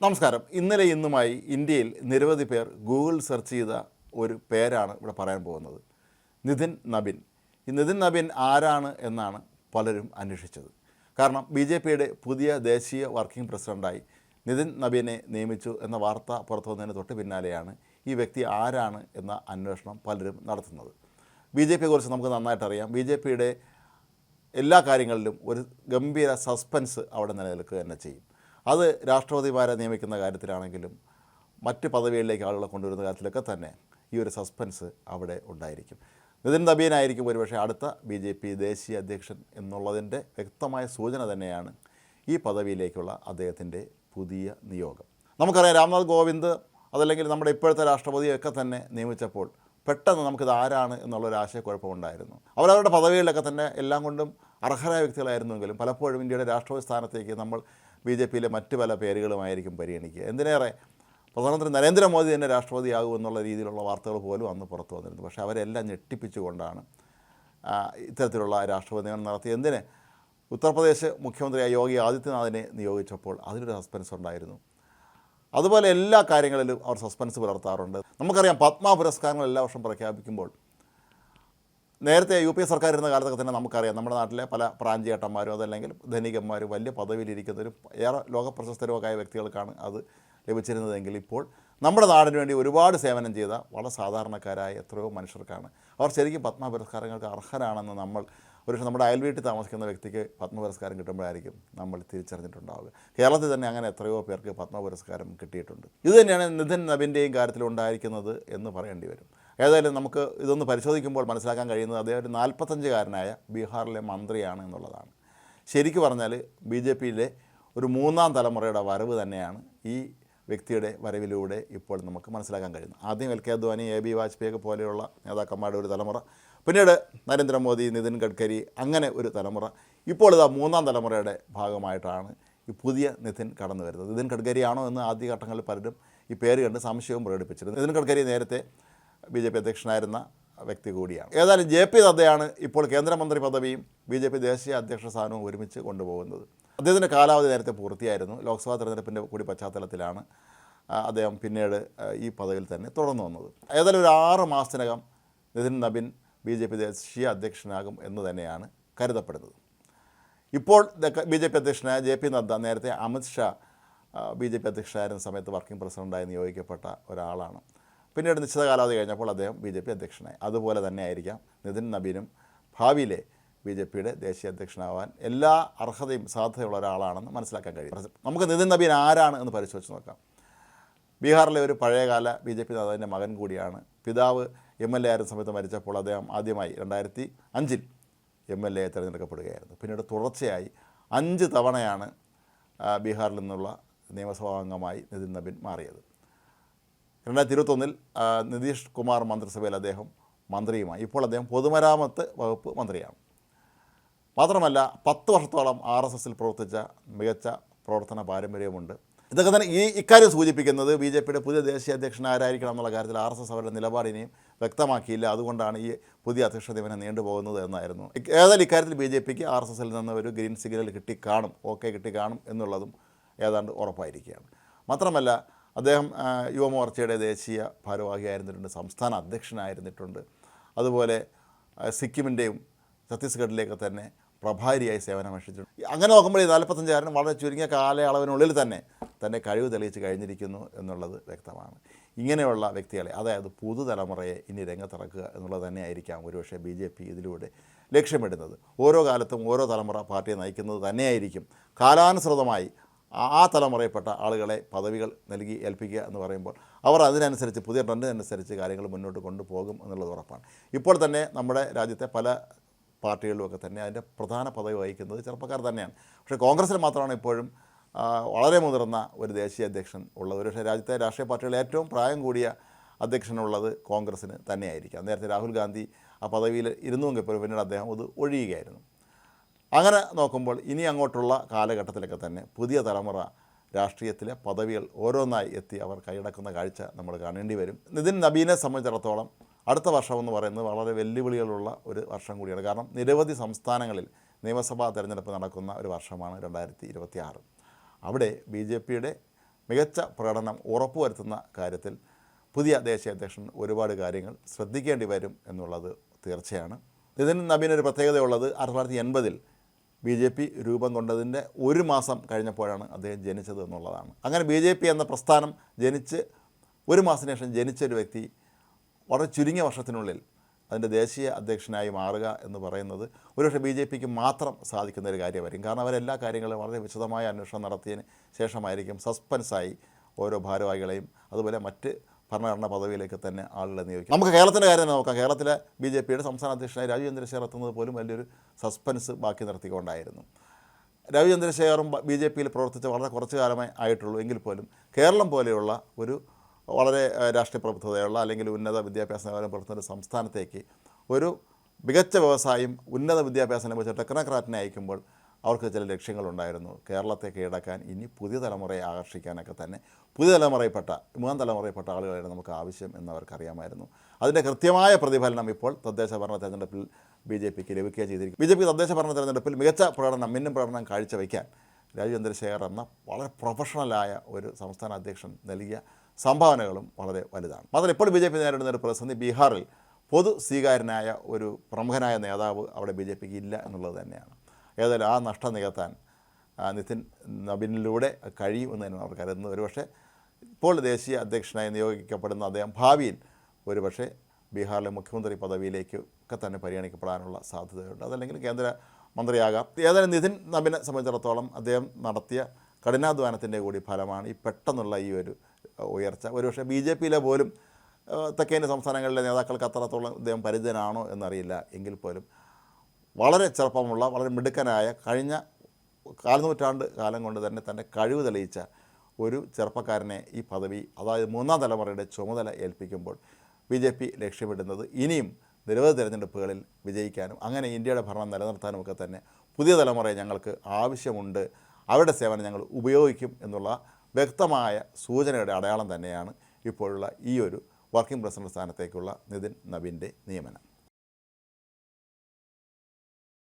നമസ്കാരം. ഇന്നലെ ഇന്നുമായി ഇന്ത്യയിൽ നിരവധി പേർ ഗൂഗിൾ സെർച്ച് ചെയ്ത ഒരു പേരാണ് ഇവിടെ പറയാൻ പോകുന്നത്. നിതിൻ നബിൻ. ഈ നിതിൻ നബിൻ ആരാണ് എന്നാണ് പലരും അന്വേഷിച്ചത്. കാരണം BJPയുടെ പുതിയ ദേശീയ വർക്കിംഗ് പ്രസിഡൻ്റായി നിതിൻ നബീനെ നിയമിച്ചു എന്ന വാർത്ത പുറത്തു വന്നതിന് തൊട്ട് പിന്നാലെയാണ് ഈ വ്യക്തി ആരാണ് എന്ന അന്വേഷണം പലരും നടത്തുന്നത്. BJPയെക്കുറിച്ച് നമുക്ക് നന്നായിട്ട് അറിയാം. BJPയുടെ എല്ലാ കാര്യങ്ങളിലും ഒരു ഗംഭീര സസ്പെൻസ് അവിടെ നിലനിൽക്കുക തന്നെ ചെയ്യും. അത് രാഷ്ട്രപതിമാരെ നിയമിക്കുന്ന കാര്യത്തിലാണെങ്കിലും മറ്റ് പദവികളിലേക്ക് ആളുകളെ കൊണ്ടുവരുന്ന കാര്യത്തിലൊക്കെ തന്നെ ഈ ഒരു സസ്പെൻസ് അവിടെ ഉണ്ടായിരിക്കും. നിതിൻ നബീനായിരിക്കും ഒരുപക്ഷെ അടുത്ത BJP ദേശീയ അധ്യക്ഷൻ എന്നുള്ളതിൻ്റെ വ്യക്തമായ സൂചന തന്നെയാണ് ഈ പദവിയിലേക്കുള്ള അദ്ദേഹത്തിൻ്റെ പുതിയ നിയോഗം. നമുക്കറിയാം, രാംനാഥ് കോവിന്ദ് അതല്ലെങ്കിൽ നമ്മുടെ ഇപ്പോഴത്തെ രാഷ്ട്രപതിയൊക്കെ തന്നെ നിയമിച്ചപ്പോൾ പെട്ടെന്ന് നമുക്കിത് ആരാണ് എന്നുള്ളൊരു ആശയക്കുഴപ്പമുണ്ടായിരുന്നു. അവരവരുടെ പദവികളിലൊക്കെ തന്നെ എല്ലാം കൊണ്ടും അർഹരായ വ്യക്തികളായിരുന്നുവെങ്കിലും പലപ്പോഴും ഇന്ത്യയുടെ രാഷ്ട്രപതി സ്ഥാനത്തേക്ക് നമ്മൾ BJPയിലെ മറ്റ് പല പേരുകളുമായിരിക്കും പരിഗണിക്കുക. എന്തിനേറെ പ്രധാനമന്ത്രി നരേന്ദ്രമോദി തന്നെ രാഷ്ട്രപതിയാകും എന്നുള്ള രീതിയിലുള്ള വാർത്തകൾ പോലും അന്ന് പുറത്തു വന്നിരുന്നു. പക്ഷേ അവരെല്ലാം ഞെട്ടിപ്പിച്ചുകൊണ്ടാണ് ഇത്തരത്തിലുള്ള രാഷ്ട്രപതി നിയമനം നടത്തി. എന്തിന് ഉത്തർപ്രദേശ് മുഖ്യമന്ത്രിയായ യോഗി ആദിത്യനാഥിനെ നിയോഗിച്ചപ്പോൾ അതിലൊരു സസ്പെൻസ് ഉണ്ടായിരുന്നു. അതുപോലെ എല്ലാ കാര്യങ്ങളിലും അവർ സസ്പെൻസ് പുലർത്താറുണ്ട്. നമുക്കറിയാം, പത്മ പുരസ്കാരങ്ങൾ എല്ലാ വർഷം പ്രഖ്യാപിക്കുമ്പോൾ നേരത്തെ UPA സർക്കാർ ഇരുന്ന കാലത്തൊക്കെ തന്നെ നമുക്കറിയാം, നമ്മുടെ നാട്ടിലെ പല പ്രാഞ്ചിയേട്ടന്മാരും അതല്ലെങ്കിൽ ധനികന്മാരും വലിയ പദവിയിലിരിക്കുന്നവരും ഏറെ ലോകപ്രശസ്തരുമൊക്കെയായ വ്യക്തികൾക്കാണ് അത് ലഭിച്ചിരുന്നതെങ്കിൽ ഇപ്പോൾ നമ്മുടെ നാടിന് വേണ്ടി ഒരുപാട് സേവനം ചെയ്ത വളരെ സാധാരണക്കാരായ എത്രയോ മനുഷ്യർക്കാണ് അവർ ശരിക്കും പത്മ പുരസ്കാരങ്ങൾക്ക് അർഹരാണെന്ന് നമ്മൾ ഒരുപക്ഷെ നമ്മുടെ അയൽവീട്ടിൽ താമസിക്കുന്ന വ്യക്തിക്ക് പത്മ പുരസ്കാരം കിട്ടുമ്പോഴായിരിക്കും നമ്മൾ തിരിച്ചറിഞ്ഞിട്ടുണ്ടാവുക. കേരളത്തിൽ തന്നെ അങ്ങനെ എത്രയോ പേർക്ക് പത്മ പുരസ്കാരം കിട്ടിയിട്ടുണ്ട്. ഇതുതന്നെയാണ് നിതിൻ നബിൻ്റെയും കാര്യത്തിൽ ഉണ്ടായിരിക്കുന്നത് എന്ന് പറയേണ്ടി വരും. ഏതായാലും നമുക്ക് ഇതൊന്ന് പരിശോധിക്കുമ്പോൾ മനസ്സിലാക്കാൻ കഴിയുന്നത് അദ്ദേഹം ഒരു 45-കാരനായ ബീഹാറിലെ മന്ത്രിയാണ് എന്നുള്ളതാണ്. ശരിക്കു പറഞ്ഞാൽ BJPയിലെ ഒരു മൂന്നാം തലമുറയുടെ വരവ് തന്നെയാണ് ഈ വ്യക്തിയുടെ വരവിലൂടെ ഇപ്പോൾ നമുക്ക് മനസ്സിലാക്കാൻ കഴിയുന്നത്. ആദ്യം LK അദ്വാനി, AB വാജ്പേയി പോലെയുള്ള നേതാക്കന്മാരുടെ ഒരു തലമുറ, പിന്നീട് നരേന്ദ്രമോദി, നിതിൻ ഗഡ്കരി, അങ്ങനെ ഒരു തലമുറ. ഇപ്പോൾ ഇതാ മൂന്നാം തലമുറയുടെ ഭാഗമായിട്ടാണ് ഈ പുതിയ നിതിൻ കടന്നു വരുന്നത്. നിതിൻ ഗഡ്കരിയാണോ എന്ന് ആദ്യഘട്ടങ്ങളിൽ പലരും ഈ പേര് കണ്ട് സംശയവും പ്രകടിപ്പിച്ചിരുന്നു. നിതിൻ ഗഡ്കരി നേരത്തെ BJP അധ്യക്ഷനായിരുന്ന വ്യക്തി കൂടിയാണ്. ഏതായാലും JP നദ്ദയാണ് ഇപ്പോൾ കേന്ദ്രമന്ത്രി പദവിയും BJP ദേശീയ അധ്യക്ഷ സ്ഥാനവും ഒരുമിച്ച് കൊണ്ടുപോകുന്നത്. അദ്ദേഹത്തിൻ്റെ കാലാവധി നേരത്തെ പൂർത്തിയായിരുന്നു. ലോക്സഭാ തെരഞ്ഞെടുപ്പിൻ്റെ കൂടി പശ്ചാത്തലത്തിലാണ് അദ്ദേഹം പിന്നീട് ഈ പദവിയിൽ തന്നെ തുടർന്നു വന്നത്. ഏതായാലും ഒരു 6 മാസത്തിനകം നിതിൻ നബിൻ BJP ദേശീയ അധ്യക്ഷനാകും എന്ന് തന്നെയാണ് കരുതപ്പെടുന്നത്. ഇപ്പോൾ BJP അധ്യക്ഷനായ JP നദ്ദ നേരത്തെ അമിത് ഷാ BJP അധ്യക്ഷനായിരുന്ന സമയത്ത് വർക്കിംഗ് പ്രസിഡൻ്റായി നിയോഗിക്കപ്പെട്ട ഒരാളാണ്. പിന്നീട് നിശ്ചിത കാലാവധി കഴിഞ്ഞപ്പോൾ അദ്ദേഹം BJP അധ്യക്ഷനായി. അതുപോലെ തന്നെ ആയിരിക്കാം നിതിൻ നബീനും ഭാവിയിലെ BJPയുടെ ദേശീയ അധ്യക്ഷനാവാൻ എല്ലാ അർഹതയും സാധ്യതയുള്ള ഒരാളാണെന്ന് മനസ്സിലാക്കാൻ കഴിയും. നമുക്ക് നിതിൻ നബീൻ ആരാണ് എന്ന് പരിശോധിച്ച് നോക്കാം. ബീഹാറിലെ ഒരു പഴയകാല BJP നേതാവിൻ്റെ മകൻ കൂടിയാണ്. പിതാവ് MLA ആയിരുന്ന സമയത്ത് മരിച്ചപ്പോൾ അദ്ദേഹം ആദ്യമായി 2005 MLA തിരഞ്ഞെടുക്കപ്പെടുകയായിരുന്നു. പിന്നീട് തുടർച്ചയായി 5 തവണയാണ് ബീഹാറിൽ നിന്നുള്ള നിയമസഭാ അംഗമായി നിതിൻ നബീൻ മാറിയത്. 2021 നിതീഷ് കുമാർ മന്ത്രിസഭയിൽ അദ്ദേഹം മന്ത്രിയുമായി. ഇപ്പോൾ അദ്ദേഹം പൊതുമരാമത്ത് വകുപ്പ് മന്ത്രിയാണ്. മാത്രമല്ല 10 വർഷത്തോളം RSSൽ പ്രവർത്തിച്ച മികച്ച പ്രവർത്തന പാരമ്പര്യമുണ്ട്. ഇതൊക്കെ തന്നെ ഇക്കാര്യം സൂചിപ്പിക്കുന്നത് BJPയുടെ പുതിയ ദേശീയ അധ്യക്ഷൻ ആരായിരിക്കണം എന്നുള്ള കാര്യത്തിൽ RSS അവരുടെ നിലപാടിനെയും വ്യക്തമാക്കിയില്ല. അതുകൊണ്ടാണ് ഈ പുതിയ അധ്യക്ഷ നിയമനം നീണ്ടുപോകുന്നത് എന്നായിരുന്നു. ഏതായാലും ഇക്കാര്യത്തിൽ BJPക്ക് RSSൽ നിന്ന് ഒരു ഗ്രീൻ സിഗ്നൽ കിട്ടിക്കാണും എന്നുള്ളതും ഏതാണ്ട് ഉറപ്പായിരിക്കുകയാണ്. മാത്രമല്ല, അദ്ദേഹം യുവമോർച്ചയുടെ ദേശീയ ഭാരവാഹിയായിരുന്നിട്ടുണ്ട്, സംസ്ഥാന അധ്യക്ഷനായിരുന്നിട്ടുണ്ട്. അതുപോലെ സിക്കിമിൻ്റെയും ഛത്തീസ്ഗഡിലേക്ക് തന്നെ പ്രഭാരിയായി സേവനമനുഷ്ഠിച്ചിട്ടുണ്ട്. അങ്ങനെ നോക്കുമ്പോൾ ഈ 45-കാരനും വളരെ ചുരുങ്ങിയ കാലയളവിനുള്ളിൽ തന്നെ കഴിവ് തെളിയിച്ച് കഴിഞ്ഞിരിക്കുന്നു എന്നുള്ളത് വ്യക്തമാണ്. ഇങ്ങനെയുള്ള വ്യക്തികളെ, അതായത് പുതുതലമുറയെ ഇനി രംഗത്തിറക്കുക എന്നുള്ളത് തന്നെയായിരിക്കാം ഒരുപക്ഷെ BJP ഇതിലൂടെ ലക്ഷ്യമിടുന്നത്. ഓരോ കാലത്തും ഓരോ തലമുറ പാർട്ടിയെ നയിക്കുന്നത് തന്നെയായിരിക്കും. കാലാനുസൃതമായി ആ തലമുറയിൽപ്പെട്ട ആളുകളെ പദവികൾ നൽകി ഏൽപ്പിക്കുക എന്ന് പറയുമ്പോൾ അവർ അതിനനുസരിച്ച് പുതിയ ട്രെൻഡിനനുസരിച്ച് കാര്യങ്ങൾ മുന്നോട്ട് കൊണ്ടുപോകും എന്നുള്ളത് ഉറപ്പാണ്. ഇപ്പോൾ തന്നെ നമ്മുടെ രാജ്യത്തെ പല പാർട്ടികളിലുമൊക്കെ തന്നെ അതിൻ്റെ പ്രധാന പദവി വഹിക്കുന്നത് ചെറുപ്പക്കാർ തന്നെയാണ്. പക്ഷേ കോൺഗ്രസ്സിൽ മാത്രമാണ് ഇപ്പോഴും വളരെ മുതിർന്ന ഒരു ദേശീയ അധ്യക്ഷൻ ഉള്ളത്. പക്ഷേ രാജ്യത്തെ രാഷ്ട്രീയ പാർട്ടികളിൽ ഏറ്റവും പ്രായം കൂടിയ അധ്യക്ഷനുള്ളത് കോൺഗ്രസ്സിന് തന്നെയായിരിക്കാം. നേരത്തെ രാഹുൽ ഗാന്ധി ആ പദവിയിൽ ഇരുന്നുവെങ്കിൽ പോലും പിന്നീട് അദ്ദേഹം അത് ഒഴിയുകയായിരുന്നു. അങ്ങനെ നോക്കുമ്പോൾ ഇനി അങ്ങോട്ടുള്ള കാലഘട്ടത്തിലൊക്കെ തന്നെ പുതിയ തലമുറ രാഷ്ട്രീയത്തിലെ പദവികൾ ഓരോന്നായി എത്തി അവർ കൈയടക്കുന്ന കാഴ്ച നമ്മൾ കാണേണ്ടി വരും. നിതിൻ നബീനെ സംബന്ധിച്ചിടത്തോളം അടുത്ത വർഷം എന്ന് പറയുന്നത് വളരെ വെല്ലുവിളികളുള്ള ഒരു വർഷം കൂടിയാണ്. കാരണം നിരവധി സംസ്ഥാനങ്ങളിൽ നിയമസഭാ തെരഞ്ഞെടുപ്പ് നടക്കുന്ന ഒരു വർഷമാണ് 2026. അവിടെ BJPയുടെ മികച്ച പ്രകടനം ഉറപ്പുവരുത്തുന്ന കാര്യത്തിൽ പുതിയ ദേശീയ അധ്യക്ഷൻ ഒരുപാട് കാര്യങ്ങൾ ശ്രദ്ധിക്കേണ്ടി വരും എന്നുള്ളത് തീർച്ചയാണ്. നിതിൻ നബീനൊരു പ്രത്യേകതയുള്ളത് 1980 BJP രൂപം കൊണ്ടതിൻ്റെ 1 മാസം കഴിഞ്ഞപ്പോഴാണ് അദ്ദേഹം ജനിച്ചത് എന്നുള്ളതാണ്. അങ്ങനെ BJP എന്ന പ്രസ്ഥാനം ജനിച്ച് 1 മാസത്തിന് ശേഷം ജനിച്ചൊരു വ്യക്തി വളരെ ചുരുങ്ങിയ വർഷത്തിനുള്ളിൽ അതിൻ്റെ ദേശീയ അധ്യക്ഷനായി മാറുക എന്ന് പറയുന്നത് ഒരുപക്ഷെ BJPക്ക് മാത്രം സാധിക്കുന്ന ഒരു കാര്യമായിരിക്കും. കാരണം അവരെല്ലാ കാര്യങ്ങളും വളരെ വിശദമായ അന്വേഷണം നടത്തിയതിന് ശേഷമായിരിക്കും സസ്പെൻസായി ഓരോ ഭാരവാഹികളെയും അതുപോലെ മറ്റ് ഭരണഘടനാ പദവിയിലേക്ക് തന്നെ ആളുകളെ നിയോഗിക്കും. നമുക്ക് കേരളത്തിൻ്റെ കാര്യം തന്നെ നോക്കാം. കേരളത്തിലെ BJPയുടെ സംസ്ഥാന അധ്യക്ഷനായി രാജീവ് ചന്ദ്രശേഖർ എത്തുന്നത് പോലും വലിയൊരു സസ്പെൻസ് ബാക്കി നിർത്തിക്കൊണ്ടായിരുന്നു. രാജീവ് ചന്ദ്രശേഖറും BJPയിൽ പ്രവർത്തിച്ച വളരെ കുറച്ച് കാലമേ ആയിട്ടുള്ളൂ. എങ്കിൽ പോലും കേരളം പോലെയുള്ള ഒരു വളരെ രാഷ്ട്രീയ പ്രബുദ്ധതയുള്ള അല്ലെങ്കിൽ ഉന്നത വിദ്യാഭ്യാസ നിലവാരം പുലർത്തുന്ന ഒരു സംസ്ഥാനത്തേക്ക് ഒരു മികച്ച വ്യവസായം ഉന്നത വിദ്യാഭ്യാസം ലഭിച്ച ടെക്നോക്രാറ്റിനെ അയക്കുമ്പോൾ അവർക്ക് ചില ലക്ഷ്യങ്ങളുണ്ടായിരുന്നു. കേരളത്തെ കീഴടക്കാൻ ഇനി പുതിയ തലമുറയെ ആകർഷിക്കാനൊക്കെ തന്നെ പുതിയ തലമുറയിൽപ്പെട്ട 3ാം തലമുറയിൽപ്പെട്ട ആളുകളാണ് നമുക്ക് ആവശ്യം എന്നവർക്കറിയാമായിരുന്നു. അതിൻ്റെ കൃത്യമായ പ്രതിഫലനം ഇപ്പോൾ തദ്ദേശ ഭരണ തെരഞ്ഞെടുപ്പിൽ BJPക്ക് ലഭിക്കുകയും ചെയ്തിരിക്കും. BJP തദ്ദേശ ഭരണ തെരഞ്ഞെടുപ്പിൽ മികച്ച പ്രകടനം മിന്നും പ്രകടനം കാഴ്ചവെക്കാൻ രാജീവ് ചന്ദ്രശേഖർ എന്ന വളരെ പ്രൊഫഷണലായ ഒരു സംസ്ഥാന അധ്യക്ഷൻ നൽകിയ സംഭാവനകളും വളരെ വലുതാണ്. മാത്രമല്ല ഇപ്പോൾ BJP നേരിടുന്ന ഒരു പ്രതിസന്ധി ബീഹാറിൽ പൊതു സ്വീകാര്യനായ ഒരു പ്രമുഖനായ നേതാവ് അവിടെ BJPക്ക് ഇല്ല എന്നുള്ളത് തന്നെയാണ്. ഏതായാലും ആ നഷ്ടം നികത്താൻ നിതിൻ നബീനിലൂടെ കഴിയുമെന്ന് തന്നെ അവർ കരുതുന്നു. ഒരുപക്ഷെ ഇപ്പോൾ ദേശീയ അധ്യക്ഷനായി നിയോഗിക്കപ്പെടുന്ന അദ്ദേഹം ഭാവിയിൽ ഒരുപക്ഷെ ബീഹാറിലെ മുഖ്യമന്ത്രി പദവിയിലേക്ക് ഒക്കെ തന്നെ പരിഗണിക്കപ്പെടാനുള്ള സാധ്യതയുണ്ട്. അതല്ലെങ്കിൽ കേന്ദ്ര മന്ത്രിയാകാം. ഏതായാലും നിതിൻ നബീനെ സംബന്ധിച്ചിടത്തോളം അദ്ദേഹം നടത്തിയ കഠിനാധ്വാനത്തിൻ്റെ കൂടി ഫലമാണ് ഈ പെട്ടെന്നുള്ള ഈ ഒരു ഉയർച്ച. ഒരുപക്ഷെ BJPയിലെ പോലും തെക്കേന്ത്യ സംസ്ഥാനങ്ങളിലെ നേതാക്കൾക്ക് അത്രത്തോളം അദ്ദേഹം പരിചിതനാണോ എന്നറിയില്ല. എങ്കിൽ പോലും വളരെ ചെറുപ്പമുള്ള വളരെ മിടുക്കനായ കഴിഞ്ഞ 4 നൂറ്റാണ്ട് കാലം കൊണ്ട് തന്നെ തൻ്റെ കഴിവ് തെളിയിച്ച ഒരു ചെറുപ്പക്കാരനെ ഈ പദവി അതായത് 3ാം തലമുറയുടെ ചുമതല ഏൽപ്പിക്കുമ്പോൾ BJP ലക്ഷ്യമിടുന്നത് ഇനിയും നിരവധി തിരഞ്ഞെടുപ്പുകളിൽ വിജയിക്കാനും അങ്ങനെ ഇന്ത്യയുടെ ഭരണം നിലനിർത്താനും ഒക്കെ തന്നെ പുതിയ തലമുറയെ ഞങ്ങൾക്ക് ആവശ്യമുണ്ട്, അവരുടെ സേവനം ഞങ്ങൾ ഉപയോഗിക്കും എന്നുള്ള വ്യക്തമായ സൂചനയുടെ അടയാളം തന്നെയാണ് ഇപ്പോഴുള്ള ഈ ഒരു വർക്കിംഗ് പ്രസിഡന്റ് സ്ഥാനത്തേക്കുള്ള നിതിൻ നബീൻ്റെ നിയമനം.